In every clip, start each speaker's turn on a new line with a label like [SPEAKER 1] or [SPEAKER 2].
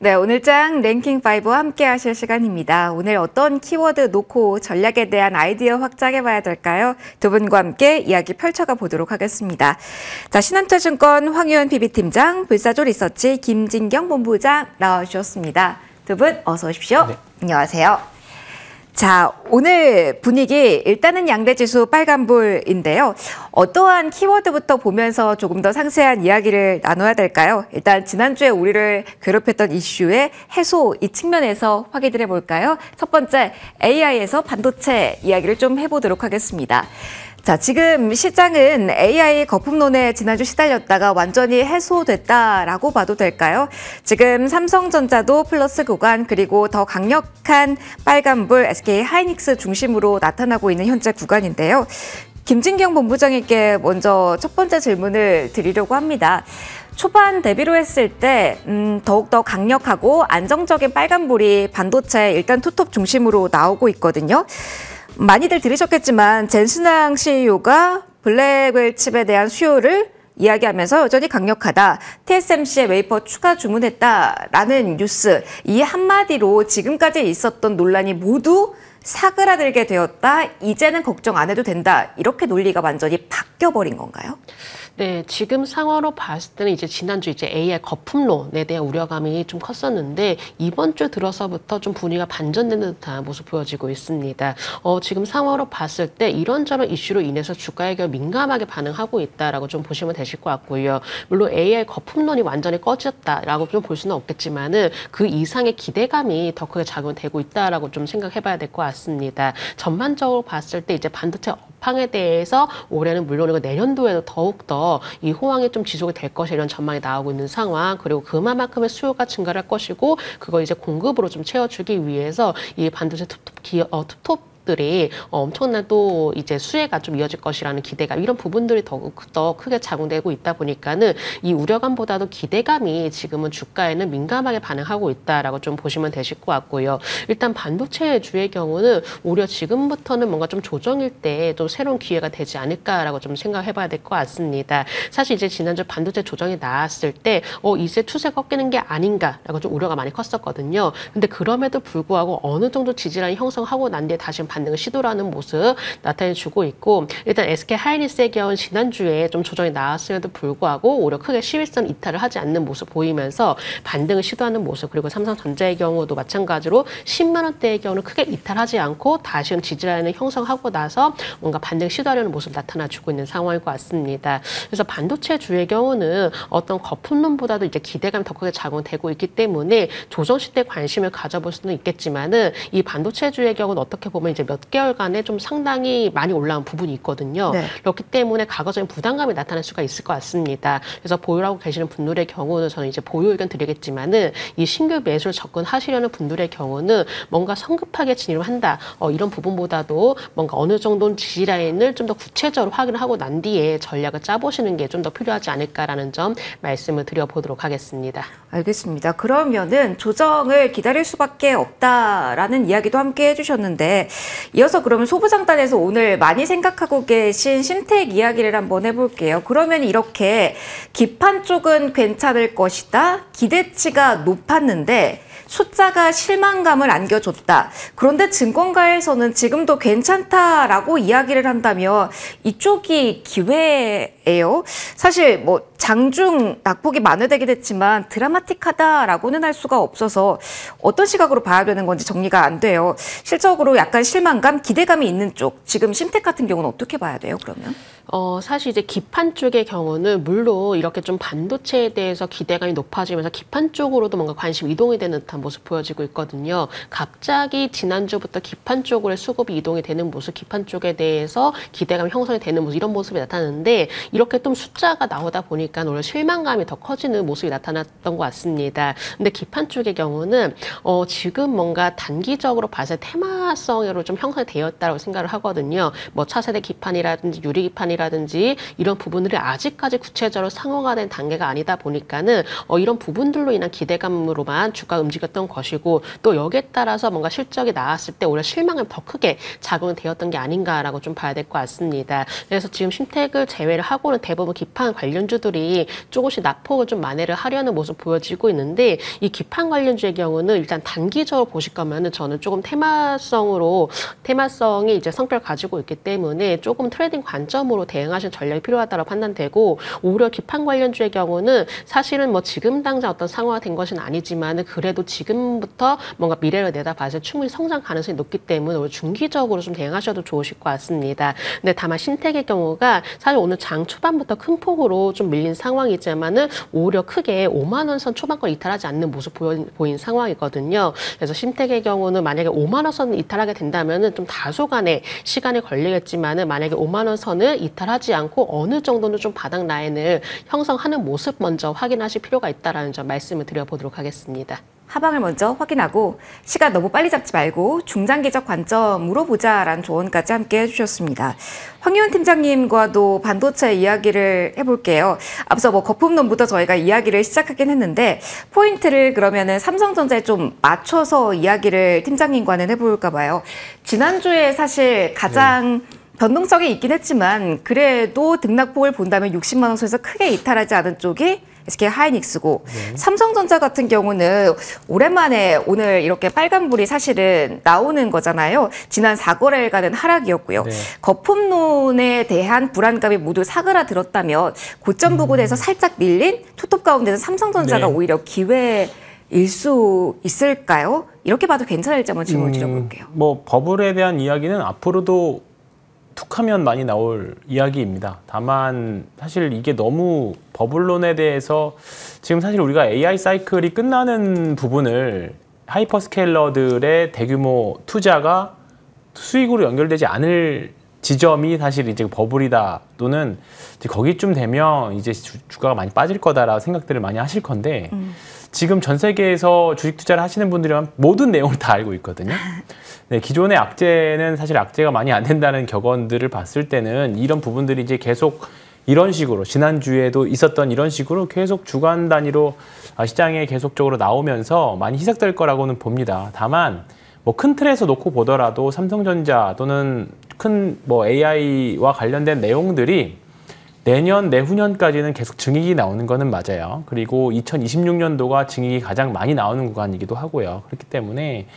[SPEAKER 1] 네, 오늘장 랭킹5와 함께 하실 시간입니다. 오늘 어떤 키워드 놓고 전략에 대한 아이디어 확장해봐야 될까요? 두 분과 함께 이야기 펼쳐가 보도록 하겠습니다. 자, 신한투자증권 황유현 PB팀장, 불사조 리서치 김진경 본부장 나와주셨습니다. 두 분 어서 오십시오. 네. 안녕하세요. 자, 오늘 분위기 일단은 양대지수 빨간불인데요. 어떠한 키워드부터 보면서 조금 더 상세한 이야기를 나눠야 될까요? 일단 지난주에 우리를 괴롭혔던 이슈의 해소 이 측면에서 확인을 해볼까요? 첫 번째, AI에서 반도체 이야기를 좀 해보도록 하겠습니다. 자, 지금 시장은 AI 거품론에 지난주 시달렸다가 완전히 해소됐다라고 봐도 될까요? 지금 삼성전자도 플러스 구간, 그리고 더 강력한 빨간불 SK 하이닉스 중심으로 나타나고 있는 현재 구간인데요. 김진경 본부장님께 먼저 첫 번째 질문을 드리려고 합니다. 초반 대비로 했을 때 더욱더 강력하고 안정적인 빨간불이 반도체 일단 투톱 중심으로 나오고 있거든요. 많이들 들으셨겠지만 젠슨항 CEO가 블랙웰 칩에 대한 수요를 이야기하면서 여전히 강력하다. TSMC의 웨이퍼 추가 주문했다라는 뉴스. 이 한마디로 지금까지 있었던 논란이 모두 사그라들게 되었다. 이제는 걱정 안 해도 된다. 이렇게 논리가 완전히 바뀌어버린 건가요?
[SPEAKER 2] 네, 지금 상황으로 봤을 때는 이제 지난주 AI 거품론에 대한 우려감이 좀 컸었는데 이번 주 들어서부터 좀 분위기가 반전되는 듯한 모습 보여지고 있습니다. 지금 상황으로 봤을 때 이런저런 이슈로 인해서 주가에게 민감하게 반응하고 있다라고 좀 보시면 되실 것 같고요. 물론 AI 거품론이 완전히 꺼졌다라고 좀 볼 수는 없겠지만은 그 이상의 기대감이 더 크게 작용되고 있다라고 좀 생각해봐야 될 것 같습니다. 전반적으로 봤을 때 이제 반도체 업황에 대해서 올해는 물론이고 내년도에도 더욱더 이 호황이 좀 지속이 될 것이 이런 전망이 나오고 있는 상황, 그리고 그만큼의 수요가 증가할 것이고 그거 이제 공급으로 좀 채워주기 위해서 이 반도체 투톱 들이 엄청난 또 이제 수혜가 좀 이어질 것이라는 기대감, 이런 부분들이 더 크게 작용되고 있다 보니까는 이 우려감보다도 기대감이 지금은 주가에는 민감하게 반응하고 있다라고 좀 보시면 되실 것 같고요. 일단 반도체 주의 경우는 오히려 지금부터는 뭔가 좀 조정일 때 또 새로운 기회가 되지 않을까라고 좀 생각해봐야 될 것 같습니다. 사실 이제 지난주 반도체 조정이 나왔을 때 이제 추세 꺾이는 게 아닌가라고 좀 우려가 많이 컸었거든요. 근데 그럼에도 불구하고 어느 정도 지지라인이 형성하고 난 뒤에 다시 반등을 시도하는 모습 나타내주고 있고, 일단 SK 하이닉스의 경우는 지난주에 좀 조정이 나왔음에도 불구하고 오히려 크게 11선 이탈을 하지 않는 모습 보이면서 반등을 시도하는 모습, 그리고 삼성전자의 경우도 마찬가지로 10만 원대의 경우는 크게 이탈하지 않고 다시금 지지라인을 형성하고 나서 뭔가 반등 시도하려는 모습 나타나주고 있는 상황일 것 같습니다. 그래서 반도체 주의 경우는 어떤 거품론보다도 이제 기대감이 더 크게 작용되고 있기 때문에 조정 시대 관심을 가져볼 수는 있겠지만은 이 반도체 주의 경우는 어떻게 보면 이제 몇 개월간에 좀 상당히 많이 올라온 부분이 있거든요. 네. 그렇기 때문에 과거적인 부담감이 나타날 수가 있을 것 같습니다. 그래서 보유하고 계시는 분들의 경우는 저는 이제 보유 의견 드리겠지만은 이 신규 매수를 접근하시려는 분들의 경우는 뭔가 성급하게 진입을 한다. 이런 부분보다도 뭔가 어느 정도 지지라인을 좀 더 구체적으로 확인을 하고 난 뒤에 전략을 짜보시는 게 좀 더 필요하지 않을까라는 점 말씀을 드려보도록 하겠습니다.
[SPEAKER 1] 알겠습니다. 그러면은 조정을 기다릴 수밖에 없다라는 이야기도 함께 해주셨는데, 이어서 그러면 소부장단에서 오늘 많이 생각하고 계신 심택 이야기를 한번 해볼게요. 그러면 이렇게 기판 쪽은 괜찮을 것이다. 기대치가 높았는데 숫자가 실망감을 안겨줬다. 그런데 증권가에서는 지금도 괜찮다라고 이야기를 한다면 이쪽이 기회예요. 사실 뭐 장중 낙폭이 만회되긴 했지만 드라마틱하다라고는 할 수가 없어서 어떤 시각으로 봐야 되는 건지 정리가 안 돼요. 실적으로 약간 실망감, 기대감이 있는 쪽, 지금 심택 같은 경우는 어떻게 봐야 돼요, 그러면?
[SPEAKER 2] 사실 이제 기판 쪽의 경우는 물론 이렇게 좀 반도체에 대해서 기대감이 높아지면서 기판 쪽으로도 뭔가 관심 이동이 되는 듯한 모습 보여지고 있거든요. 갑자기 지난주부터 기판 쪽으로 수급이 이동이 되는 모습, 기판 쪽에 대해서 기대감이 형성이 되는 모습, 이런 모습이 나타나는데 이렇게 좀 숫자가 나오다 보니까 오히려 실망감이 더 커지는 모습이 나타났던 것 같습니다. 근데 기판 쪽의 경우는 지금 뭔가 단기적으로 봐서 테마성으로 좀 형성이 되었다고 생각을 하거든요. 뭐 차세대 기판이라든지 유리 기판이라든지 이런 부분들이 아직까지 구체적으로 상용화된 단계가 아니다 보니까는 이런 부분들로 인한 기대감으로만 주가 움직였던 것이고, 또 여기에 따라서 뭔가 실적이 나왔을 때 오히려 실망감이 더 크게 작용되었던 게 아닌가라고 좀 봐야 될 것 같습니다. 그래서 지금 심택을 제외를 하고 하고는 대부분 기판 관련주들이 조금씩 낙폭을 좀 만회를 하려는 모습 보여지고 있는데 이 기판 관련주의 경우는 일단 단기적으로 보실 거면은 저는 조금 테마성이 이제 성격을 가지고 있기 때문에 조금 트레이딩 관점으로 대응하시는 전략이 필요하다고 판단되고 오히려 기판 관련주의 경우는 사실은 뭐 지금 당장 어떤 상황화 된 것은 아니지만 그래도 지금부터 뭔가 미래를 내다봐서 충분히 성장 가능성이 높기 때문에 오히려 중기적으로 좀 대응하셔도 좋으실 것 같습니다. 근데 다만 신택의 경우가 사실 오늘 장 초반부터 큰 폭으로 좀 밀린 상황이지만은 오히려 크게 5만 원 선 초반권 이탈하지 않는 모습 보인 상황이거든요. 그래서 신택의 경우는 만약에 5만 원 선을 이탈하게 된다면은 좀 다소간의 시간이 걸리겠지만은 만약에 5만 원 선을 이탈하지 않고 어느 정도는 좀 바닥 라인을 형성하는 모습 먼저 확인하실 필요가 있다라는 점 말씀을 드려보도록 하겠습니다.
[SPEAKER 1] 하방을 먼저 확인하고 시간 너무 빨리 잡지 말고 중장기적 관점으로 보자라는 조언까지 함께 해주셨습니다. 황희훈 팀장님과도 반도체 이야기를 해볼게요. 앞서 뭐 거품론부터 저희가 이야기를 시작하긴 했는데 포인트를 그러면은 삼성전자에 좀 맞춰서 이야기를 팀장님과는 해볼까 봐요. 지난주에 사실 가장 변동성이 있긴 했지만 그래도 등락폭을 본다면 60만 원 선에서 크게 이탈하지 않은 쪽이 SK 하이닉스고 삼성전자 같은 경우는 오랜만에 오늘 이렇게 빨간불이 사실은 나오는 거잖아요. 지난 4거래일간은 하락이었고요. 거품론에 대한 불안감이 모두 사그라들었다면 고점 부근에서 살짝 밀린 투톱 가운데서 삼성전자가 오히려 기회일 수 있을까요? 이렇게 봐도 괜찮을지 한번 질문을 드려볼게요.
[SPEAKER 3] 뭐 버블에 대한 이야기는 앞으로도 툭하면 많이 나올 이야기입니다. 다만 사실 이게 너무 버블론에 대해서 지금 사실 우리가 AI 사이클이 끝나는 부분을 하이퍼스케일러들의 대규모 투자가 수익으로 연결되지 않을 지점이 사실 이제 버블이다 또는 이제 거기쯤 되면 이제 주가가 많이 빠질 거다라고 생각들을 많이 하실 건데 지금 전 세계에서 주식 투자를 하시는 분들이면 모든 내용을 다 알고 있거든요. 네, 기존의 악재는 사실 악재가 많이 안 된다는 격언들을 봤을 때는 이런 부분들이 이제 계속 이런 식으로 지난주에도 있었던 이런 식으로 계속 주간 단위로 시장에 계속적으로 나오면서 많이 희석될 거라고는 봅니다. 다만 뭐 큰 틀에서 놓고 보더라도 삼성전자 또는 큰 뭐 AI와 관련된 내용들이 내년, 내후년까지는 계속 증익이 나오는 거는 맞아요. 그리고 2026년도가 증익이 가장 많이 나오는 구간이기도 하고요. 그렇기 때문에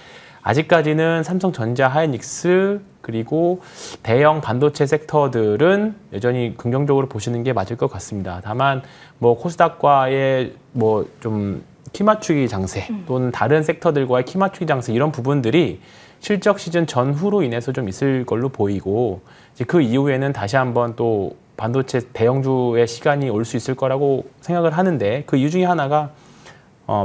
[SPEAKER 3] 아직까지는 삼성전자, 하이닉스 그리고 대형 반도체 섹터들은 여전히 긍정적으로 보시는 게 맞을 것 같습니다. 다만 뭐 코스닥과의 뭐 좀 키맞추기 장세 또는 다른 섹터들과의 키맞추기 장세 이런 부분들이 실적 시즌 전후로 인해서 좀 있을 걸로 보이고 이제 그 이후에는 다시 한번 또 반도체 대형주의 시간이 올 수 있을 거라고 생각을 하는데 그 이유 중에 하나가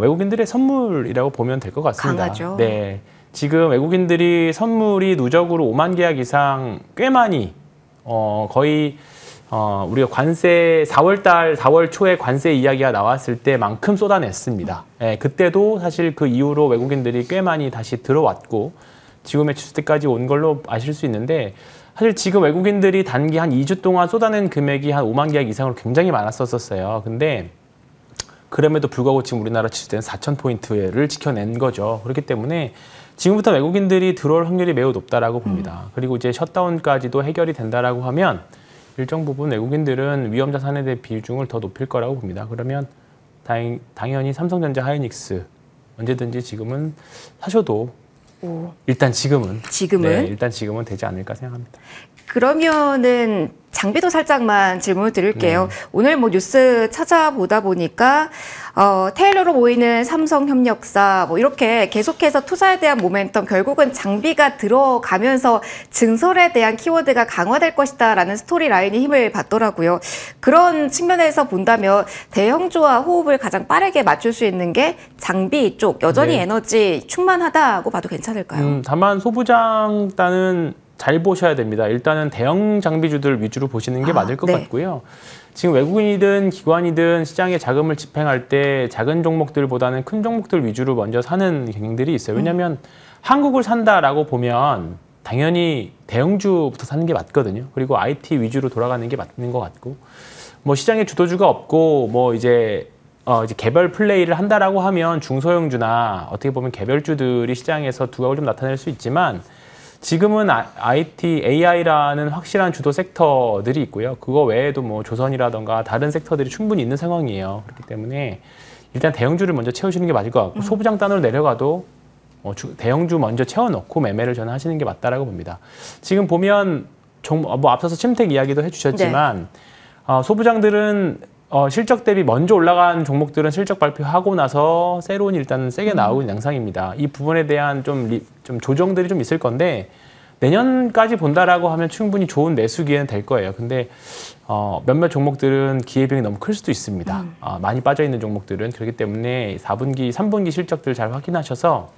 [SPEAKER 3] 외국인들의 선물이라고 보면 될 것 같습니다.
[SPEAKER 1] 강하죠.
[SPEAKER 3] 네. 지금 외국인들이 선물이 누적으로 5만 계약 이상 꽤 많이 거의 우리가 관세 4월 초에 관세 이야기가 나왔을 때만큼 쏟아냈습니다. 네, 그때도 사실 그 이후로 외국인들이 꽤 많이 다시 들어왔고 지금의 주택까지 온 걸로 아실 수 있는데 사실 지금 외국인들이 단기 한 2주 동안 쏟아낸 금액이 한 5만 계약 이상으로 굉장히 많았었어요. 근데 그럼에도 불구하고 지금 우리나라 지수대는 4,000포인트를 지켜낸 거죠. 그렇기 때문에 지금부터 외국인들이 들어올 확률이 매우 높다라고 봅니다. 그리고 이제 셧다운까지도 해결이 된다라고 하면 일정 부분 외국인들은 위험 자산에 대한 비중을 더 높일 거라고 봅니다. 그러면 당연히 삼성전자, 하이닉스 언제든지 지금은 사셔도 일단 지금은 네, 일단 지금은 되지 않을까 생각합니다.
[SPEAKER 1] 그러면은 장비도 살짝만 질문을 드릴게요. 오늘 뭐 뉴스 찾아보다 보니까 테일러로 보이는 삼성협력사 뭐 이렇게 계속해서 투자에 대한 모멘텀 결국은 장비가 들어가면서 증설에 대한 키워드가 강화될 것이다라는 스토리 라인이 힘을 받더라고요. 그런 측면에서 본다면 대형주와 호흡을 가장 빠르게 맞출 수 있는 게 장비 쪽 여전히 에너지 충만하다고 봐도 괜찮을까요?
[SPEAKER 3] 다만 소부장단은 잘 보셔야 됩니다. 일단은 대형 장비주들 위주로 보시는 게 맞을 것 같고요. 지금 외국인이든 기관이든 시장에 자금을 집행할 때 작은 종목들보다는 큰 종목들 위주로 먼저 사는 경향들이 있어요. 왜냐하면 한국을 산다라고 보면 당연히 대형주부터 사는 게 맞거든요. 그리고 IT 위주로 돌아가는 게 맞는 것 같고 뭐 시장에 주도주가 없고 뭐 이제 개별 플레이를 한다라고 하면 중소형주나 어떻게 보면 개별주들이 시장에서 두각을 좀 나타낼 수 있지만 지금은 IT, AI라는 확실한 주도 sek터들이 있고요. 그거 외에도 뭐 조선이라던가 다른 섹터들이 충분히 있는 상황이에요. 그렇기 때문에 일단 대형주를 먼저 채우시는 게 맞을 것 같고 소부장단으로 내려가도 대형주 먼저 채워놓고 매매를 저는 하시는 게 맞다라고 봅니다. 지금 보면 뭐 앞서서 침택 이야기도 해주셨지만 소부장들은 실적 대비 먼저 올라간 종목들은 실적 발표하고 나서 세론이 일단 세게 나오고 있는 양상입니다. 이 부분에 대한 좀 조정들이 좀 있을 건데 내년까지 본다라고 하면 충분히 좋은 매수 기회는 될 거예요. 근데 몇몇 종목들은 기회비용이 너무 클 수도 있습니다. 많이 빠져 있는 종목들은 그렇기 때문에 4분기, 3분기 실적들 잘 확인하셔서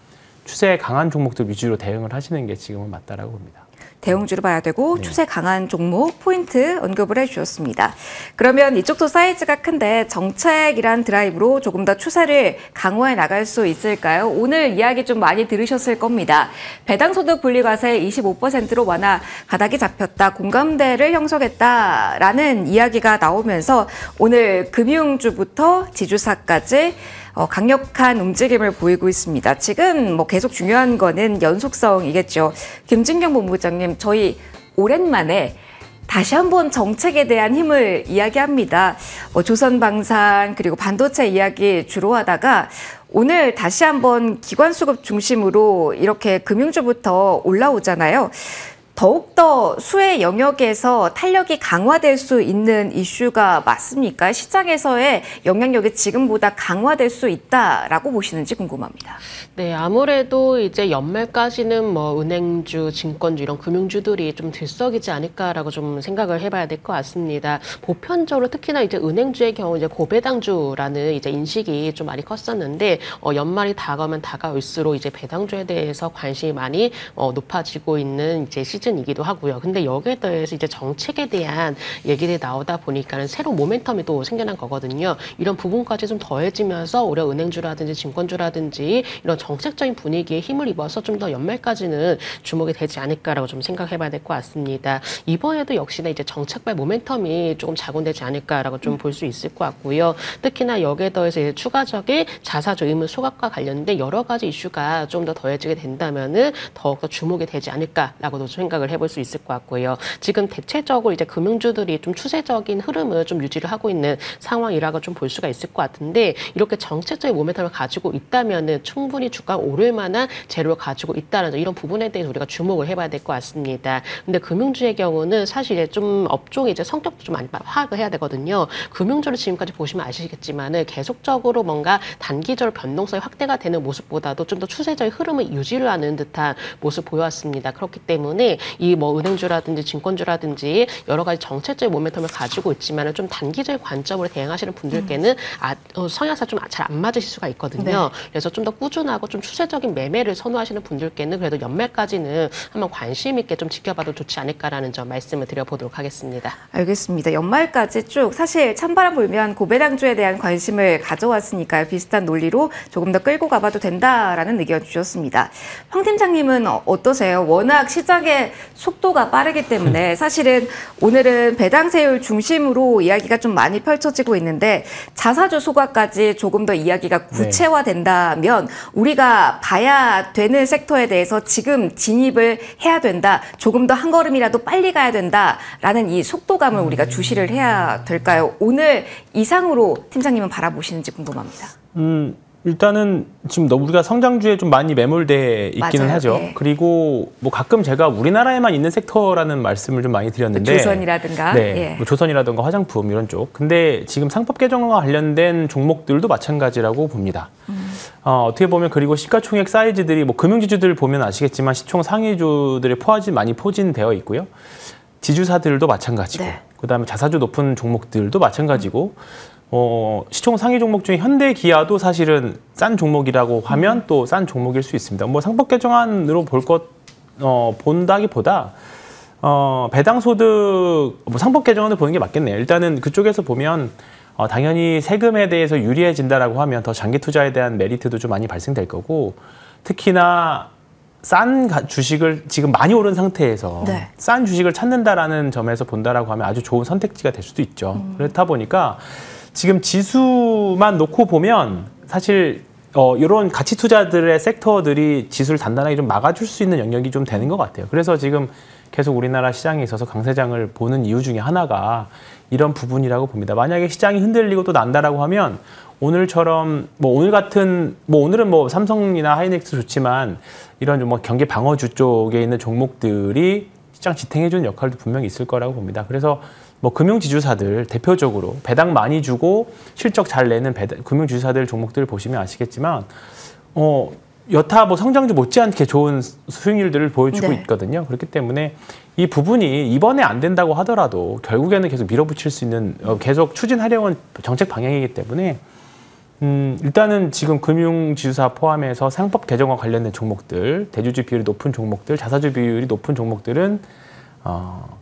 [SPEAKER 3] 추세 강한 종목들 위주로 대응을 하시는 게 지금은 맞다라고 봅니다.
[SPEAKER 1] 대형주로 봐야 되고 추세 강한 종목 포인트 언급을 해주셨습니다. 그러면 이쪽도 사이즈가 큰데 정책이란 드라이브로 조금 더 추세를 강화해 나갈 수 있을까요? 오늘 이야기 좀 많이 들으셨을 겁니다. 배당소득 분리과세 25%로 완화 가닥이 잡혔다, 공감대를 형성했다라는 이야기가 나오면서 오늘 금융주부터 지주사까지 강력한 움직임을 보이고 있습니다. 지금 뭐 계속 중요한 거는 연속성이겠죠. 김진경 본부장님, 저희 오랜만에 다시 한번 정책에 대한 힘을 이야기합니다. 조선방산 그리고 반도체 이야기 주로 하다가 오늘 다시 한번 기관수급 중심으로 이렇게 금융주부터 올라오잖아요. 더욱더 수혜 영역에서 탄력이 강화될 수 있는 이슈가 맞습니까? 시장에서의 영향력이 지금보다 강화될 수 있다라고 보시는지 궁금합니다.
[SPEAKER 2] 네, 아무래도 이제 연말까지는 뭐 은행주, 증권주 이런 금융주들이 좀 들썩이지 않을까라고 좀 생각을 해봐야 될 것 같습니다. 보편적으로 특히나 이제 은행주의 경우 이제 고배당주라는 이제 인식이 좀 많이 컸었는데 연말이 다가오면 다가올수록 이제 배당주에 대해서 관심이 많이 높아지고 있는 이제 시즌이기도 하고요. 근데 여기에 더해서 이제 정책에 대한 얘기들이 나오다 보니까는 새로운 모멘텀이 또 생겨난 거거든요. 이런 부분까지 좀 더해지면서 올해 은행주라든지 증권주라든지 이런 정책적인 분위기에 힘을 입어서 좀 더 연말까지는 주목이 되지 않을까라고 좀 생각해봐야 될 것 같습니다. 이번에도 역시나 이제 정책발 모멘텀이 조금 작용되지 않을까라고 좀 볼 수 있을 것 같고요. 특히나 여기에 더해서 이제 추가적인 자사주 의무 소각과 관련된 여러 가지 이슈가 좀 더 더해지게 된다면은 더욱더 주목이 되지 않을까라고도 생각을 해볼 수 있을 것 같고요. 지금 대체적으로 이제 금융주들이 좀 추세적인 흐름을 좀 유지를 하고 있는 상황이라고 좀 볼 수가 있을 것 같은데 이렇게 정책적인 모멘텀을 가지고 있다면은 충분히 주가가 오를 만한 재료를 가지고 있다는 이런 부분에 대해서 우리가 주목을 해봐야 될 것 같습니다. 근데 금융주의 경우는 사실 이제 좀 업종의 이제 성격도 좀 많이 파악을 해야 되거든요. 금융주를 지금까지 보시면 아시겠지만은 계속적으로 뭔가 단기적으로 변동성이 확대가 되는 모습보다도 좀 더 추세적인 흐름을 유지를 하는 듯한 모습 보여왔습니다. 그렇기 때문에 이 뭐 은행주라든지 증권주라든지 여러 가지 정책적인 모멘텀을 가지고 있지만은 좀 단기적인 관점으로 대응하시는 분들께는 성향상 좀 잘 안 맞으실 수가 있거든요. 네. 그래서 좀 더 꾸준하고 좀 추세적인 매매를 선호하시는 분들께는 그래도 연말까지는 한번 관심 있게 좀 지켜봐도 좋지 않을까라는 점 말씀을 드려보도록 하겠습니다.
[SPEAKER 1] 알겠습니다. 연말까지 쭉 사실 찬바람 불면 고배당주에 대한 관심을 가져왔으니까요. 비슷한 논리로 조금 더 끌고 가봐도 된다라는 의견 주셨습니다. 황 팀장님은 어떠세요? 워낙 시장의 속도가 빠르기 때문에 사실은 오늘은 배당세율 중심으로 이야기가 좀 많이 펼쳐지고 있는데 자사주 소각까지 조금 더 이야기가 구체화된다면 우리가 봐야 되는 섹터에 대해서 지금 진입을 해야 된다. 조금 더 한 걸음이라도 빨리 가야 된다라는 이 속도감을 우리가 주시를 해야 될까요? 오늘 이상으로 팀장님은 바라보시는지 궁금합니다.
[SPEAKER 3] 일단은 지금 우리가 성장주에 좀 많이 매몰돼 있기는
[SPEAKER 1] 맞아요.
[SPEAKER 3] 하죠.
[SPEAKER 1] 네.
[SPEAKER 3] 그리고 뭐 가끔 제가 우리나라에만 있는 섹터라는 말씀을 좀 많이 드렸는데
[SPEAKER 1] 조선이라든가
[SPEAKER 3] 네, 뭐 조선이라든가 화장품 이런 쪽. 근데 지금 상법 개정과 관련된 종목들도 마찬가지라고 봅니다. 어떻게 보면 그리고 시가총액 사이즈들이 뭐 금융지주들 보면 아시겠지만 시총 상위주들의 많이 포진되어 있고요. 지주사들도 마찬가지고
[SPEAKER 1] 네.
[SPEAKER 3] 그다음에 자사주 높은 종목들도 마찬가지고 시총 상위 종목 중에 현대기아도 사실은 싼 종목이라고 하면 또 싼 종목일 수 있습니다. 뭐 상법 개정안으로 본다기보다 배당소득 뭐 상법 개정안을 보는 게 맞겠네요. 일단은 그쪽에서 보면 당연히 세금에 대해서 유리해진다라고 하면 더 장기 투자에 대한 메리트도 좀 많이 발생될 거고 특히나 싼 주식을 지금 많이 오른 상태에서
[SPEAKER 1] 네.
[SPEAKER 3] 싼 주식을 찾는다라는 점에서 본다라고 하면 아주 좋은 선택지가 될 수도 있죠. 그렇다 보니까 지금 지수만 놓고 보면 사실 이런 가치 투자들의 섹터들이 지수를 단단하게 좀 막아줄 수 있는 영역이 좀 되는 것 같아요. 그래서 지금 계속 우리나라 시장에 있어서 강세장을 보는 이유 중에 하나가 이런 부분이라고 봅니다. 만약에 시장이 흔들리고 또 난다라고 하면 오늘처럼 오늘 같은 오늘은 삼성이나 하이닉스 좋지만 이런 좀 경기 방어주 쪽에 있는 종목들이 시장 지탱해주는 역할도 분명히 있을 거라고 봅니다. 그래서 금융지주사들 대표적으로 배당 많이 주고 실적 잘 내는 금융지주사들 종목들 보시면 아시겠지만 여타 성장주 못지않게 좋은 수익률들을 보여주고
[SPEAKER 1] 네.
[SPEAKER 3] 있거든요. 그렇기 때문에 이 부분이 이번에 안 된다고 하더라도 결국에는 계속 밀어붙일 수 있는 계속 추진하려는 정책 방향이기 때문에 일단은 지금 금융지주사 포함해서 상법 개정과 관련된 종목들, 대주주 비율이 높은 종목들, 자사주 비율이 높은 종목들은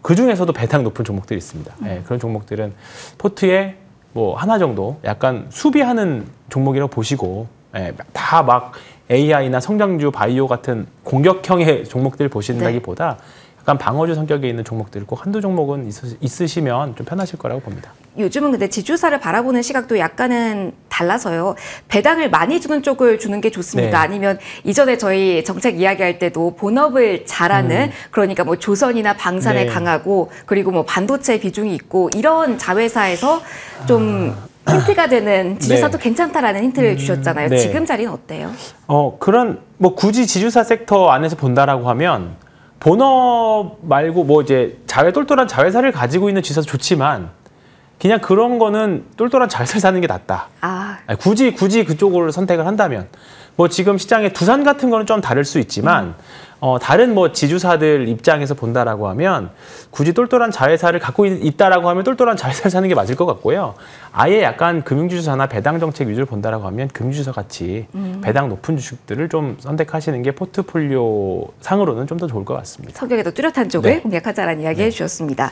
[SPEAKER 3] 그 중에서도 배당 높은 종목들이 있습니다. 그런 종목들은 포트에 하나 정도 약간 수비하는 종목이라고 보시고 다 막 AI나 성장주, 바이오 같은 공격형의 종목들 보신다기보다 약간 방어주 성격에 있는 종목들 꼭 한두 종목은 있으시면 좀 편하실 거라고 봅니다.
[SPEAKER 1] 요즘은 근데 지주사를 바라보는 시각도 약간은 달라서요. 배당을 많이 주는 쪽을 주는 게 좋습니까?
[SPEAKER 3] 네.
[SPEAKER 1] 아니면 이전에 저희 정책 이야기할 때도 본업을 잘하는 그러니까 조선이나 방산에
[SPEAKER 3] 네.
[SPEAKER 1] 강하고 그리고 반도체 비중이 있고 이런 자회사에서 좀 힌트가 되는 지주사도
[SPEAKER 3] 네.
[SPEAKER 1] 괜찮다라는 힌트를 주셨잖아요.
[SPEAKER 3] 네.
[SPEAKER 1] 지금 자리는 어때요?
[SPEAKER 3] 그런 굳이 지주사 섹터 안에서 본다라고 하면 본업 말고 이제 똘똘한 자회사를 가지고 있는 지주사도 좋지만 그냥 그런 거는 똘똘한 자회사를 사는 게 낫다. 아니, 굳이 그쪽을 선택을 한다면 지금 시장의 두산 같은 거는 좀 다를 수 있지만 다른 지주사들 입장에서 본다라고 하면 굳이 똘똘한 자회사를 갖고 있다라고 하면 똘똘한 자회사를 사는 게 맞을 것 같고요. 아예 약간 금융지주사나 배당 정책 위주를 본다라고 하면 금융지주사 같이 배당 높은 주식들을 좀 선택하시는 게 포트폴리오 상으로는 좀 더 좋을 것 같습니다.
[SPEAKER 1] 성격에도 뚜렷한 쪽을
[SPEAKER 3] 네.
[SPEAKER 1] 공략하자라는 이야기 해주셨습니다.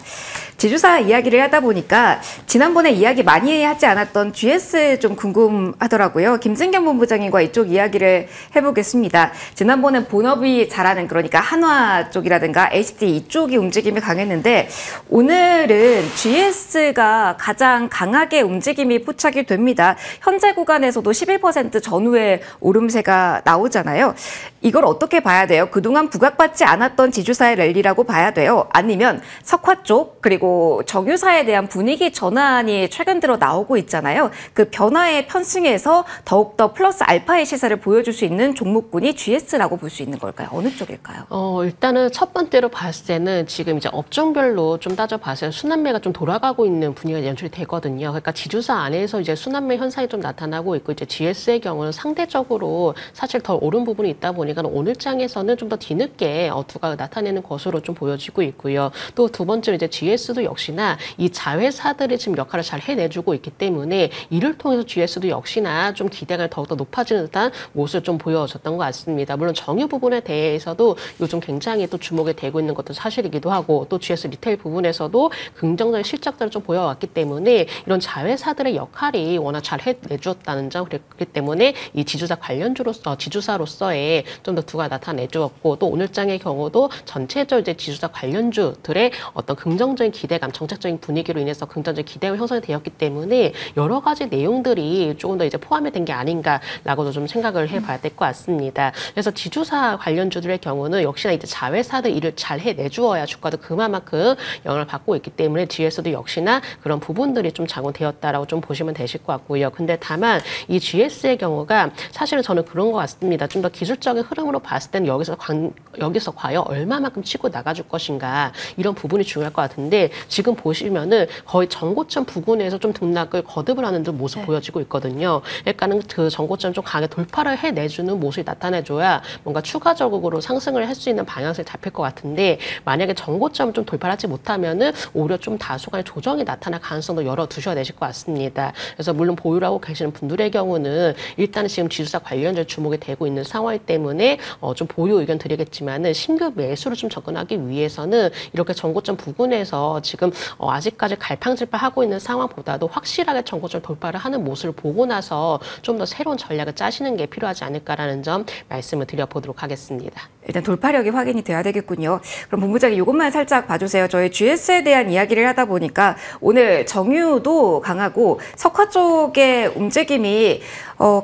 [SPEAKER 1] 지주사 이야기를 하다 보니까 지난번에 이야기 많이 하지 않았던 GS 좀 궁금하더라고요. 김진경 본부장님과 이쪽 이야기를 해보겠습니다. 지난번엔 본업이 잘하는 그러니까 한화 쪽이라든가 HD 이쪽이 움직임이 강했는데 오늘은 GS가 가장 강하게 움직임이 포착이 됩니다. 현재 구간에서도 11% 전후의 오름세가 나오잖아요. 이걸 어떻게 봐야 돼요? 그동안 부각받지 않았던 지주사의 랠리라고 봐야 돼요? 아니면 석화 쪽 그리고 정유사에 대한 분위기 전환이 최근 들어 나오고 있잖아요. 그 변화에 편승해서 더욱더 플러스 알파의 시세를 보여줄 수 있는 종목군이 GS라고 볼 수 있는 걸까요? 어느 쪽일까요?
[SPEAKER 2] 일단은 첫 번째로 봤을 때는 지금 이제 업종별로 좀 따져봤을 때 순환매가 좀 돌아가고 있는 분위기가 연출이 되거든요. 그러니까 지주사 안에서 이제 순환매 현상이 좀 나타나고 있고 이제 GS의 경우는 상대적으로 사실 더 오른 부분이 있다 보니까 오늘 장에서는 좀 더 뒤늦게 두각을 나타내는 것으로 좀 보여지고 있고요. 또 두 번째로 이제 GS도 역시나 이 자회사들이 지금 역할을 잘 해내주고 있기 때문에 이를 통해서 GS도 역시나 좀 기대가 더욱더 높아지는 듯한 모습을 좀 보여줬던 것 같습니다. 물론 정유 부분에 대해서도 요즘 굉장히 또 주목이 되고 있는 것도 사실이기도 하고 또 GS 리테일 부분에서도 긍정적인 실적들을 좀 보여왔기 때문에 이런 자회사들의 역할이 워낙 잘 해내주었다는 점 그렇기 때문에 이 지주사 관련주로서 지주사로서의 좀 더 두가 나타내주었고 또 오늘장의 경우도 전체적으로 이제 지주사 관련주들의 어떤 긍정적인 기대감, 정책적인 분위기로 인해서 긍정적인 기대감이 형성이 되었기 때문에 여러 가지 내용들이 조금 더 이제 포함이 된 게 아닌가라고도 좀 생각을 해봐야 될 것 같습니다. 그래서 지주사 관련주들의 경우는 역시나 이제 자회사들 일을 잘 해내주어야 주가도 그만큼 영향을 받고 있기 때문에 GS도 역시나 그런 부분들이 좀 작용되었다라고 좀 보시면 되실 것 같고요. 근데 다만 이 GS의 경우가 사실은 저는 그런 것 같습니다. 좀 더 기술적인 흐름으로 봤을 때는 여기서 과연 얼마만큼 치고 나가줄 것인가 이런 부분이 중요할 것 같은데 지금 보시면은 거의 전고점 부근에서 좀 등락을 거듭을 하는 듯 모습 보여지고 있거든요. 그러니까는 그 전고점 좀 강하게 돌파를 해내주는 모습이 나타내줘야 뭔가 추가적으로 상승을 할 수 있는 방향성이 잡힐 것 같은데 만약에 전고점을 좀 돌파하지 못하면은 오히려 좀 다소간의 조정이 나타날 가능성도 열어두셔야 되실 것 같습니다. 그래서 물론 보유하고 계시는 분들의 경우는 일단은 지금 지주사 관련주에 주목이 되고 있는 상황이기 때문에 좀 보유 의견 드리겠지만은 신규 매수를 좀 접근하기 위해서는 이렇게 전고점 부근에서 지금 아직까지 갈팡질팡하고 있는 상황보다도 확실하게 전고점 돌파를 하는 모습을 보고 나서 좀 더 새로운 전략을 짜시는 게 필요하지 않을까라는 점 말씀을 드려보도록 하겠습니다.
[SPEAKER 1] 일단 돌파력이 확인이 돼야 되겠군요. 그럼 본부장님 이것만 살짝 봐주세요. 저희 GS에 대한 이야기를 하다 보니까 오늘 정유도 강하고 석화 쪽의 움직임이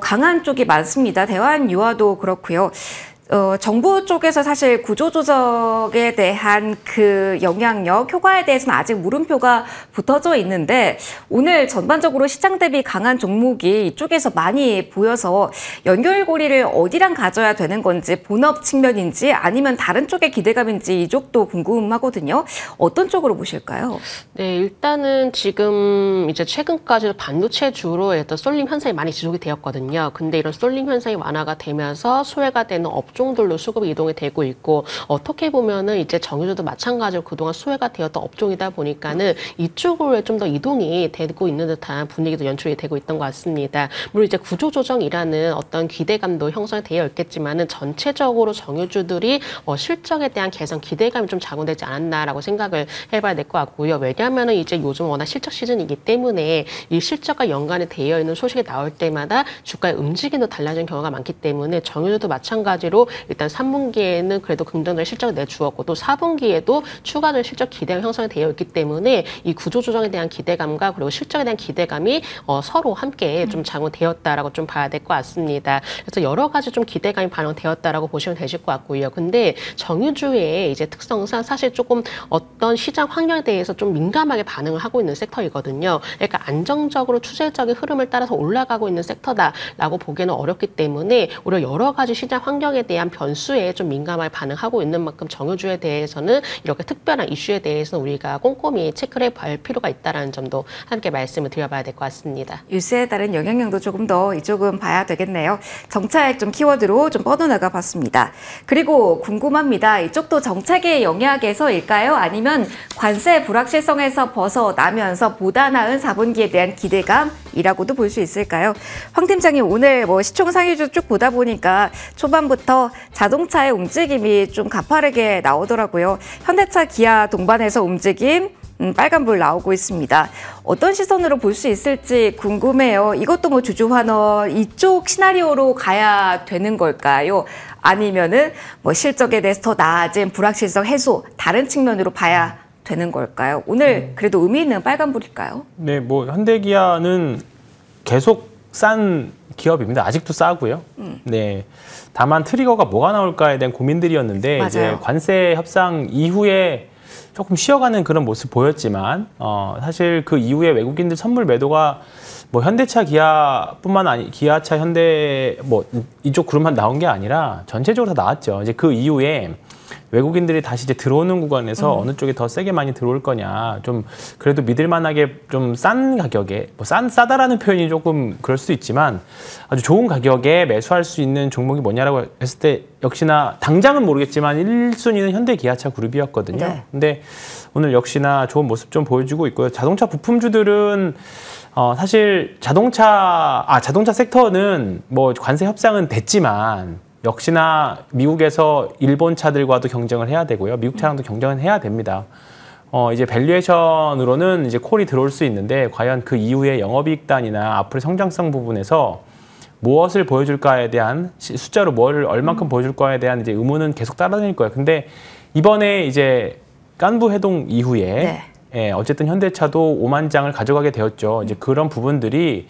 [SPEAKER 1] 강한 쪽이 많습니다. 대환유화도 그렇고요. 정부 쪽에서 사실 구조조정에 대한 그 영향력, 효과에 대해서는 아직 물음표가 붙어져 있는데 오늘 전반적으로 시장 대비 강한 종목이 이쪽에서 많이 보여서 연결고리를 어디랑 가져야 되는 건지 본업 측면인지 아니면 다른 쪽의 기대감인지 이쪽도 궁금하거든요. 어떤 쪽으로 보실까요?
[SPEAKER 2] 네, 일단은 지금 이제 최근까지 반도체 주로 했던 쏠림 현상이 많이 지속이 되었거든요. 근데 이런 쏠림 현상이 완화가 되면서 소외가 되는 업종들로 수급이 이동이 되고 있고 어떻게 보면은 이제 정유주도 마찬가지로 그동안 소외가 되었던 업종이다 보니까는 이쪽으로 좀 더 이동이 되고 있는 듯한 분위기도 연출이 되고 있던 것 같습니다. 물론 이제 구조조정이라는 어떤 기대감도 형성이 되어 있겠지만은 전체적으로 정유주들이 실적에 대한 개선 기대감이 좀 작용되지 않았나라고 생각을 해봐야 될 것 같고요. 왜냐하면은 이제 요즘 워낙 실적 시즌이기 때문에 이 실적과 연관이 되어 있는 소식이 나올 때마다 주가의 움직임도 달라지는 경우가 많기 때문에 정유주도 마찬가지로 일단 3분기에는 그래도 긍정적인 실적을 내주었고 또 4분기에도 추가적인 실적 기대가 형성이 되어 있기 때문에 이 구조조정에 대한 기대감과 그리고 실적에 대한 기대감이 서로 함께 좀 작용되었다라고 좀 봐야 될 것 같습니다. 그래서 여러 가지 좀 기대감이 반영되었다라고 보시면 되실 것 같고요. 근데 정유주의 이제 특성상 사실 조금 어떤 시장 환경에 대해서 좀 민감하게 반응을 하고 있는 섹터이거든요. 그러니까 안정적으로 추세적인 흐름을 따라서 올라가고 있는 섹터다라고 보기에는 어렵기 때문에 오히려 여러 가지 시장 환경에 대한 변수에 좀 민감하게 반응하고 있는 만큼 정유주에 대해서는 이렇게 특별한 이슈에 대해서는 우리가 꼼꼼히 체크를 해볼 필요가 있다는 점도 함께 말씀을 드려봐야 될 것 같습니다.
[SPEAKER 1] 뉴스에 따른 영향력도 조금 더 이쪽은 봐야 되겠네요. 정책 좀 키워드로 좀 뻗어나가 봤습니다. 그리고 궁금합니다. 이쪽도 정책의 영향에서일까요? 아니면 관세 불확실성에서 벗어나면서 보다 나은 4분기에 대한 기대감이라고도 볼 수 있을까요? 황 팀장님 오늘 뭐 시총 상위주 쭉 보다 보니까 초반부터 자동차의 움직임이 좀 가파르게 나오더라고요. 현대차, 기아 동반해서 움직임 빨간불 나오고 있습니다. 어떤 시선으로 볼 수 있을지 궁금해요. 이것도 뭐 주주환원 이쪽 시나리오로 가야 되는 걸까요? 아니면은 뭐 실적에 대해서 더 나아진 불확실성 해소 다른 측면으로 봐야 되는 걸까요? 오늘 그래도 의미 있는 빨간불일까요?
[SPEAKER 3] 네, 뭐 현대기아는 계속 싼 기업입니다. 아직도 싸고요. 네, 다만 트리거가 뭐가 나올까에 대한 고민들이었는데
[SPEAKER 1] 맞아요.
[SPEAKER 3] 이제 관세 협상 이후에 조금 쉬어가는 그런 모습 보였지만 사실 그 이후에 외국인들 선물 매도가 뭐 현대차, 기아뿐만 아니 기아차, 현대 뭐 이쪽 그룹만 나온 게 아니라 전체적으로 다 나왔죠. 이제 그 이후에 외국인들이 다시 이제 들어오는 구간에서 어느 쪽이 더 세게 많이 들어올 거냐, 좀 그래도 믿을만하게 좀 싼 가격에 뭐 싸다라는 표현이 조금 그럴 수 있지만 아주 좋은 가격에 매수할 수 있는 종목이 뭐냐라고 했을 때 역시나 당장은 모르겠지만 1순위는 현대 기아차 그룹이었거든요.
[SPEAKER 1] 네.
[SPEAKER 3] 근데 오늘 역시나 좋은 모습 좀 보여주고 있고요. 자동차 부품주들은 사실 자동차 섹터는 뭐 관세 협상은 됐지만 역시나 미국에서 일본 차들과도 경쟁을 해야 되고요. 미국 차량도 경쟁을 해야 됩니다. 이제 밸류에이션으로는 이제 콜이 들어올 수 있는데 과연 그 이후에 영업이익단이나 앞으로의 성장성 부분에서 무엇을 보여줄까에 대한 숫자로 뭘 얼만큼 보여줄까에 대한 이제 의문은 계속 따라다닐 거예요. 근데 이번에 이제 깐부 회동 이후에
[SPEAKER 1] 네.
[SPEAKER 3] 예, 어쨌든 현대차도 5만 장을 가져가게 되었죠. 이제 그런 부분들이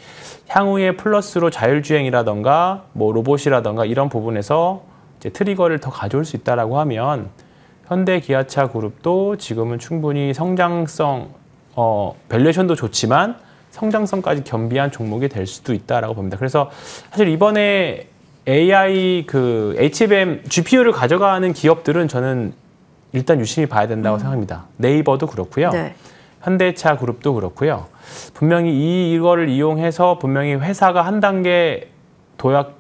[SPEAKER 3] 향후에 플러스로 자율주행이라던가 뭐 로봇이라던가 이런 부분에서 이제 트리거를 더 가져올 수 있다라고 하면 현대 기아차 그룹도 지금은 충분히 성장성, 밸류에이션도 좋지만 성장성까지 겸비한 종목이 될 수도 있다라고 봅니다. 그래서 사실 이번에 AI 그 HBM GPU를 가져가는 기업들은 저는 일단 유심히 봐야 된다고 생각합니다. 네이버도 그렇고요.
[SPEAKER 1] 네.
[SPEAKER 3] 현대차 그룹도 그렇고요. 분명히 이거를 이용해서 분명히 회사가 한 단계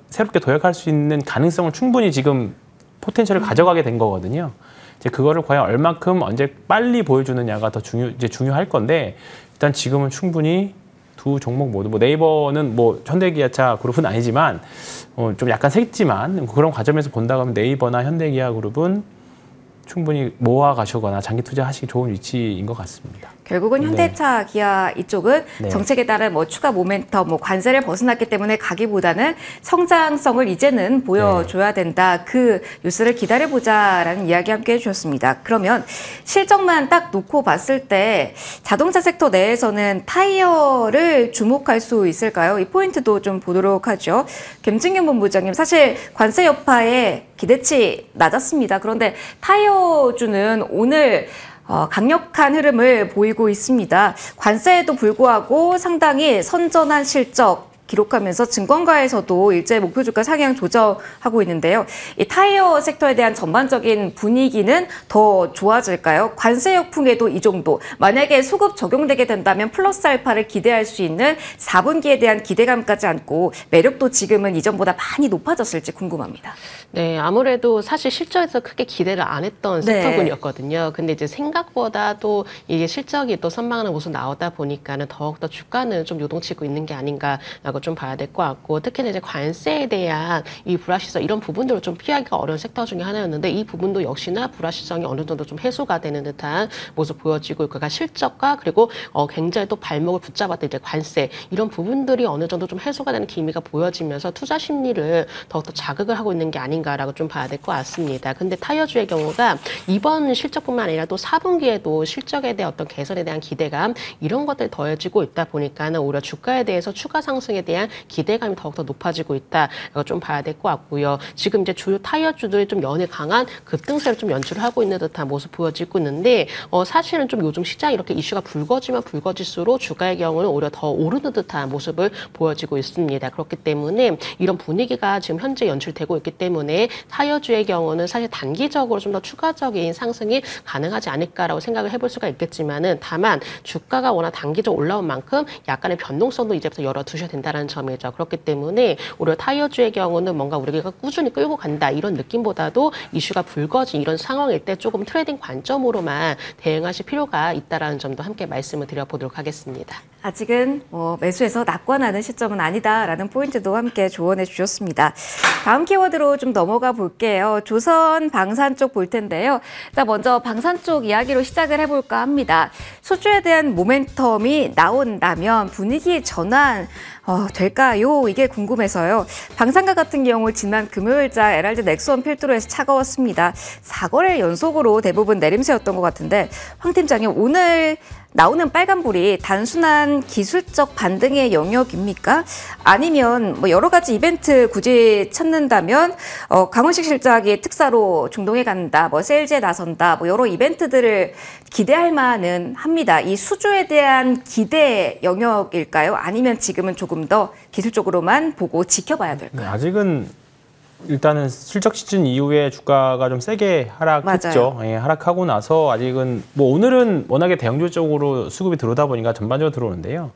[SPEAKER 3] 새롭게 도약할 수 있는 가능성을 충분히 지금 포텐셜을 가져가게 된 거거든요. 이제 그거를 과연 얼만큼 언제 빨리 보여주느냐가 더 중요할 건데 일단 지금은 충분히 두 종목 모두 뭐 네이버는 뭐 현대기아차 그룹은 아니지만 좀 약간 색지만 그런 과점에서 본다고 하면 네이버나 현대기아 그룹은 충분히 모아 가시거나 장기 투자하시기 좋은 위치인 것 같습니다.
[SPEAKER 1] 결국은 현대차, 기아 이쪽은
[SPEAKER 3] 네.
[SPEAKER 1] 정책에 따른 뭐 추가 모멘텀, 뭐 관세를 벗어났기 때문에 가기보다는 성장성을 이제는 보여줘야 된다. 그 뉴스를 기다려보자라는 이야기 함께 해주셨습니다. 그러면 실적만 딱 놓고 봤을 때 자동차 섹터 내에서는 타이어를 주목할 수 있을까요? 이 포인트도 좀 보도록 하죠. 김진경 본부장님, 사실 관세 여파에 기대치 낮았습니다. 그런데 타이어주는 오늘 강력한 흐름을 보이고 있습니다. 관세에도 불구하고 상당히 선전한 실적 기록하면서 증권가에서도 일제 목표 주가 상향 조정하고 있는데요. 이 타이어 섹터에 대한 전반적인 분위기는 더 좋아질까요? 관세 역풍에도 이 정도. 만약에 소급 적용되게 된다면 플러스 알파를 기대할 수 있는 4분기에 대한 기대감까지 안고 매력도 지금은 이전보다 많이 높아졌을지 궁금합니다.
[SPEAKER 2] 네, 아무래도 사실 실적에서 크게 기대를 안 했던
[SPEAKER 1] 네.
[SPEAKER 2] 섹터군이었거든요. 근데 이제 생각보다 또 이게 실적이 또 선망하는 모습 나오다 보니까는 더욱더 주가는 좀 요동치고 있는 게 아닌가라고 좀 봐야 될 것 같고, 특히나 이제 관세에 대한 이 불확실성, 이런 부분들을 좀 피하기가 어려운 섹터 중에 하나였는데, 이 부분도 역시나 불확실성이 어느 정도 좀 해소가 되는 듯한 모습 보여지고 있고, 그러니까 실적과 그리고 굉장히 또 발목을 붙잡았던 이제 관세, 이런 부분들이 어느 정도 좀 해소가 되는 기미가 보여지면서 투자 심리를 더욱더 자극을 하고 있는 게 아닌가라고 좀 봐야 될 것 같습니다. 근데 타이어주의 경우가 이번 실적뿐만 아니라 또 4분기에도 실적에 대한 어떤 개선에 대한 기대감, 이런 것들이 더해지고 있다 보니까는 오히려 주가에 대해서 추가 상승에 대한 기대감이 더욱더 높아지고 있다라고 좀 봐야 될 것 같고요. 지금 이제 주요 타이어주들이 좀 연일 강한 급등세를 좀 연출을 하고 있는 듯한 모습 보여지고 있는데, 사실은 좀 요즘 시장이 이렇게 이슈가 불거지면 불거질수록 주가의 경우는 오히려 더 오르는 듯한 모습을 보여지고 있습니다. 그렇기 때문에 이런 분위기가 지금 현재 연출되고 있기 때문에 타이어주의 경우는 사실 단기적으로 좀 더 추가적인 상승이 가능하지 않을까라고 생각을 해볼 수가 있겠지만은, 다만 주가가 워낙 단기적으로 올라온 만큼 약간의 변동성도 이제부터 열어두셔야 된다는 점이죠. 그렇기 때문에 오히려 타이어주의 경우는 뭔가 우리가 꾸준히 끌고 간다, 이런 느낌보다도 이슈가 불거진 이런 상황일 때 조금 트레이딩 관점으로만 대응하실 필요가 있다는 점도 함께 말씀을 드려보도록 하겠습니다.
[SPEAKER 1] 아직은 매수해서 낙관하는 시점은 아니다라는 포인트도 함께 조언해 주셨습니다. 다음 키워드로 좀 넘어가 볼게요. 조선 방산 쪽 볼 텐데요. 자, 먼저 방산 쪽 이야기로 시작을 해볼까 합니다. 수주에 대한 모멘텀이 나온다면 분위기 전환 될까요? 이게 궁금해서요. 방산가 같은 경우 지난 금요일자 LRG 넥스원 필두로에서 차가웠습니다. 4거래 연속으로 대부분 내림세였던 것 같은데, 황 팀장님, 오늘 나오는 빨간불이 단순한 기술적 반등의 영역입니까? 아니면 뭐 여러 가지 이벤트 굳이 찾는다면 강훈식 실장이 특사로 중동에 간다, 뭐 세일즈에 나선다, 뭐 여러 이벤트들을 기대할 만은 합니다. 이 수주에 대한 기대 영역일까요? 아니면 지금은 조금 더 기술적으로만 보고 지켜봐야 될까요?
[SPEAKER 3] 네, 아직은 일단은 실적 시즌 이후에 주가가 좀 세게 하락했죠. 예, 하락하고 나서 아직은 뭐 오늘은 워낙에 대형주적으로 수급이 들어오다 보니까 전반적으로 들어오는데요.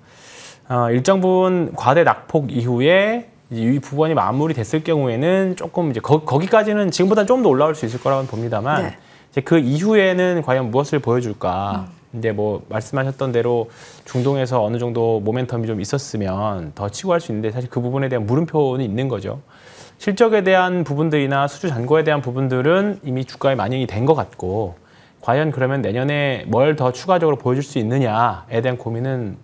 [SPEAKER 3] 일정 부분 과대 낙폭 이후에 이 부분이 마무리됐을 경우에는 조금 이제 거기까지는 지금보다 좀 더 올라올 수 있을 거라고 봅니다만,
[SPEAKER 1] 네.
[SPEAKER 3] 이제 그 이후에는 과연 무엇을 보여줄까? 이제 뭐 말씀하셨던 대로 중동에서 어느 정도 모멘텀이 좀 있었으면 더 치고 할 수 있는데, 사실 그 부분에 대한 물음표는 있는 거죠. 실적에 대한 부분들이나 수주 잔고에 대한 부분들은 이미 주가에 반영이 된 것 같고, 과연 그러면 내년에 뭘 더 추가적으로 보여줄 수 있느냐에 대한 고민은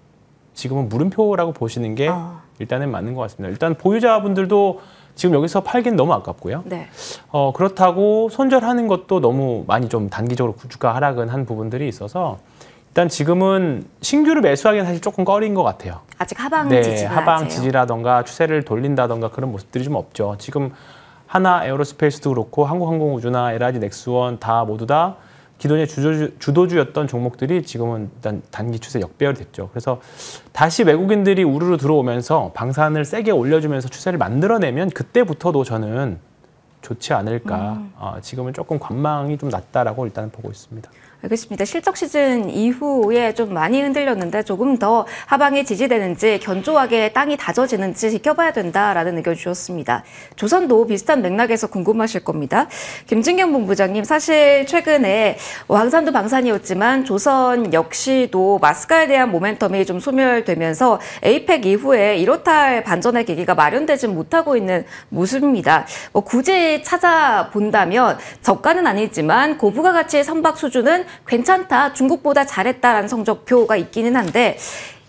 [SPEAKER 3] 지금은 물음표라고 보시는 게 일단은 맞는 것 같습니다. 일단 보유자분들도 지금 여기서 팔긴 너무 아깝고요.
[SPEAKER 1] 네.
[SPEAKER 3] 그렇다고 손절하는 것도 너무 많이 좀 단기적으로 주가 하락은 한 부분들이 있어서, 일단 지금은 신규를 매수하기는 사실 조금 꺼린 것 같아요.
[SPEAKER 1] 아직 하방
[SPEAKER 3] 네,
[SPEAKER 1] 지지가
[SPEAKER 3] 하방 지지라던가 추세를 돌린다던가 그런 모습들이 좀 없죠. 지금 하나 에어로스페이스도 그렇고 한국항공우주나 LRG 넥스원 다 모두 다 기존의 주도주였던 종목들이 지금은 일단 단기 추세 역배열이 됐죠. 그래서 다시 외국인들이 우르르 들어오면서 방산을 세게 올려주면서 추세를 만들어내면 그때부터도 저는 좋지 않을까. 지금은 조금 관망이 좀 낮다라고 일단 보고 있습니다.
[SPEAKER 1] 알겠습니다. 실적 시즌 이후에 좀 많이 흔들렸는데 조금 더 하방이 지지되는지 견조하게 땅이 다져지는지 지켜봐야 된다라는 의견 주셨습니다. 조선도 비슷한 맥락에서 궁금하실 겁니다. 김진경 본부장님, 사실 최근에 황산도 방산이었지만 조선 역시도 마스카에 대한 모멘텀이 좀 소멸되면서 에이펙 이후에 이렇다 할 반전의 계기가 마련되지 못하고 있는 모습입니다. 굳이 찾아본다면 저가는 아니지만 고부가 가치의 선박 수준은 괜찮다, 중국보다 잘했다라는 성적표가 있기는 한데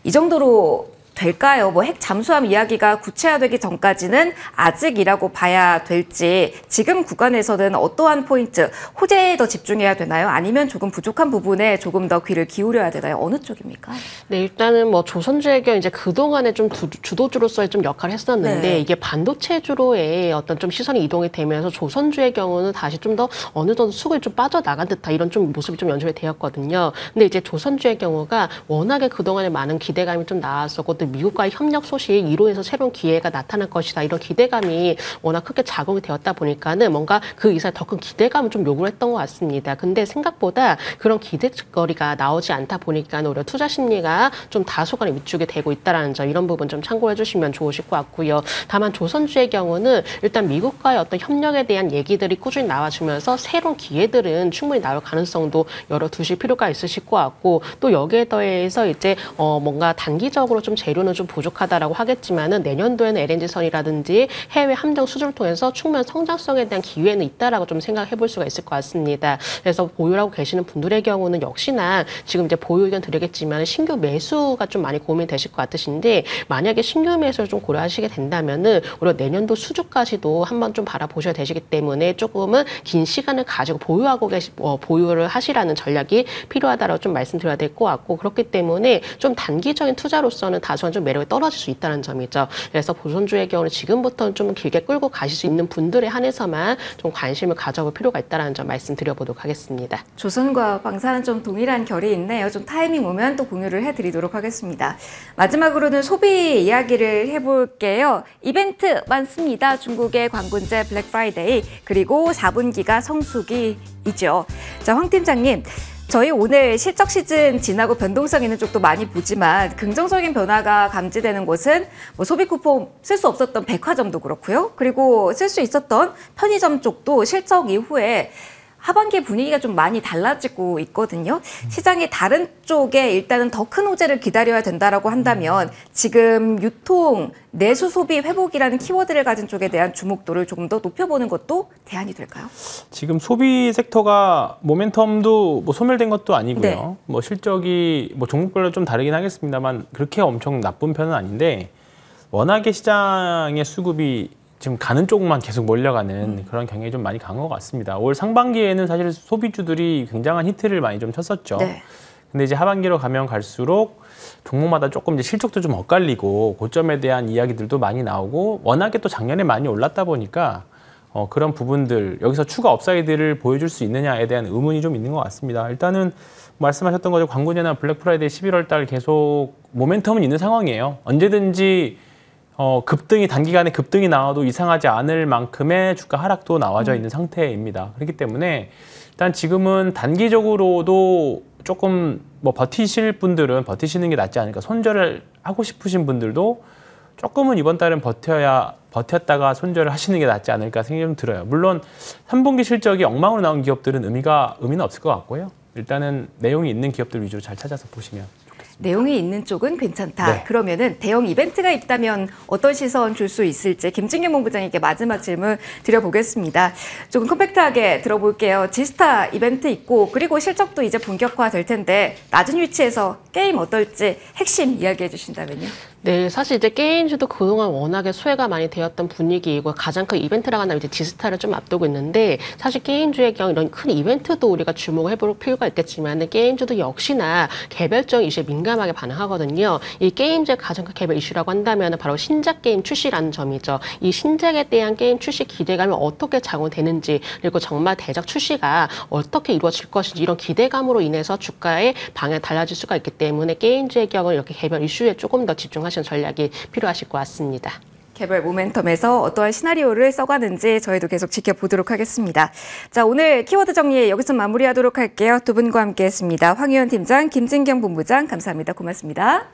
[SPEAKER 1] 이 정도로 될까요? 뭐 핵 잠수함 이야기가 구체화되기 전까지는 아직이라고 봐야 될지, 지금 구간에서는 어떠한 포인트, 호재에 더 집중해야 되나요? 아니면 조금 부족한 부분에 조금 더 귀를 기울여야 되나요? 어느 쪽입니까?
[SPEAKER 2] 네, 일단은 뭐 조선주의경 이제 그동안에 좀 주도주로서의 좀 역할을 했었는데
[SPEAKER 1] 네.
[SPEAKER 2] 이게 반도체주로의 어떤 좀 시선이 이동이 되면서 조선주의 경우는 다시 좀 더 어느 정도 수급이 좀 빠져나간 듯한 이런 좀 모습이 좀 연출이 되었거든요. 근데 이제 조선주의 경우가 워낙에 그동안에 많은 기대감이 좀 나왔었고 또 미국과의 협력 소식 이로 해서 새로운 기회가 나타날 것이다. 이런 기대감이 워낙 크게 작용이 되었다 보니까는 뭔가 그 이상 더 큰 기대감을 좀 요구를 했던 것 같습니다. 근데 생각보다 그런 기대거리가 나오지 않다 보니까 오히려 투자 심리가 좀 다소간에 위축이 되고 있다라는 점, 이런 부분 좀 참고해 주시면 좋으실 것 같고요. 다만 조선주의 경우는 일단 미국과의 어떤 협력에 대한 얘기들이 꾸준히 나와주면서 새로운 기회들은 충분히 나올 가능성도 열어두실 필요가 있으실 것 같고, 또 여기에 더해서 이제 뭔가 단기적으로 좀 재료는 좀 부족하다라고 하겠지만은 내년도에는 LNG선이라든지 해외 함정 수주를 통해서 충분한 성장성에 대한 기회는 있다라고 좀 생각해 볼 수가 있을 것 같습니다. 그래서 보유하고 계시는 분들의 경우는 역시나 지금 이제 보유 의견 드리겠지만 신규 매수가 좀 많이 고민이 되실 것 같으신데, 만약에 신규 매수를 좀 고려하시게 된다면은 오히려 내년도 수주까지도 한번 좀 바라보셔야 되시기 때문에 조금은 긴 시간을 가지고 보유를 하시라는 전략이 필요하다라고 좀 말씀드려야 될 것 같고, 그렇기 때문에 좀 단기적인 투자로서는 다소한 좀 매력이 떨어질 수 있다는 점이죠. 그래서 보존주의 경우는 지금부터는 좀 길게 끌고 가실 수 있는 분들에 한해서만 좀 관심을 가져볼 필요가 있다는 점 말씀드려보도록 하겠습니다.
[SPEAKER 1] 조선과 방사는 좀 동일한 결이 있네요. 좀 타이밍 오면 또 공유를 해드리도록 하겠습니다. 마지막으로는 소비 이야기를 해볼게요. 이벤트 많습니다. 중국의 광군제 블랙 프라이데이, 그리고 4분기가 성수기이죠. 자, 황 팀장님. 저희 오늘 실적 시즌 지나고 변동성 있는 쪽도 많이 보지만 긍정적인 변화가 감지되는 곳은 뭐 소비 쿠폰 쓸 수 없었던 백화점도 그렇고요. 그리고 쓸 수 있었던 편의점 쪽도 실적 이후에 하반기 분위기가 좀 많이 달라지고 있거든요. 시장이 다른 쪽에 일단은 더 큰 호재를 기다려야 된다라고 한다면 지금 유통, 내수 소비 회복이라는 키워드를 가진 쪽에 대한 주목도를 조금 더 높여보는 것도 대안이 될까요?
[SPEAKER 3] 지금 소비 섹터가 모멘텀도 뭐 소멸된 것도 아니고요.
[SPEAKER 1] 네.
[SPEAKER 3] 뭐 실적이 뭐 종목별로 좀 다르긴 하겠습니다만 그렇게 엄청 나쁜 편은 아닌데, 워낙에 시장의 수급이 지금 가는 쪽만 계속 몰려가는 그런 경향이 좀 많이 강한 것 같습니다. 올 상반기에는 사실 소비주들이 굉장한 히트를 많이 좀 쳤었죠.
[SPEAKER 1] 네.
[SPEAKER 3] 근데 이제 하반기로 가면 갈수록 종목마다 조금 이제 실적도 좀 엇갈리고 고점에 대한 이야기들도 많이 나오고, 워낙에 또 작년에 많이 올랐다 보니까 그런 부분들, 여기서 추가 업사이드를 보여줄 수 있느냐에 대한 의문이 좀 있는 것 같습니다. 일단은 말씀하셨던 거죠. 광군제나 블랙 프라이데이 11월 달 계속 모멘텀은 있는 상황이에요. 언제든지 급등이, 단기간에 급등이 나와도 이상하지 않을 만큼의 주가 하락도 나와져 있는 상태입니다. 그렇기 때문에 일단 지금은 단기적으로도 조금 뭐 버티실 분들은 버티시는 게 낫지 않을까. 손절을 하고 싶으신 분들도 조금은 이번 달은 버텼다가 손절을 하시는 게 낫지 않을까 생각이 좀 들어요. 물론 3분기 실적이 엉망으로 나온 기업들은 의미는 없을 것 같고요. 일단은 내용이 있는 기업들 위주로 잘 찾아서 보시면 좋겠습니다.
[SPEAKER 1] 내용이 있는 쪽은 괜찮다.
[SPEAKER 3] 네.
[SPEAKER 1] 그러면은 대형 이벤트가 있다면 어떤 시선 줄 수 있을지 김진경 본부장님께 마지막 질문 드려보겠습니다. 조금 컴팩트하게 들어볼게요. 지스타 이벤트 있고, 그리고 실적도 이제 본격화 될 텐데 낮은 위치에서 게임 어떨지 핵심 이야기해 주신다면요.
[SPEAKER 2] 네, 사실 이제 게임주도 그동안 워낙에 소외가 많이 되었던 분위기이고, 가장 큰 이벤트라고 한다면 이제 지스타를 좀 앞두고 있는데, 사실 게임주의 경우 이런 큰 이벤트도 우리가 주목을 해볼 필요가 있겠지만, 게임주도 역시나 개별적인 이슈에 민감하게 반응하거든요. 이 게임주의 가장 큰 개별 이슈라고 한다면 바로 신작 게임 출시라는 점이죠. 이 신작에 대한 게임 출시 기대감이 어떻게 작용되는지, 그리고 정말 대작 출시가 어떻게 이루어질 것인지, 이런 기대감으로 인해서 주가의 방향이 달라질 수가 있기 때문에 게임주의 경우는 이렇게 개별 이슈에 조금 더 집중하시는 전략이 필요하실 것 같습니다.
[SPEAKER 1] 개별 모멘텀에서 어떠한 시나리오를 써가는지 저희도 계속 지켜보도록 하겠습니다. 자, 오늘 키워드 정리 여기서 마무리하도록 할게요. 두 분과 함께했습니다. 황희연 팀장, 김진경 본부장, 감사합니다. 고맙습니다.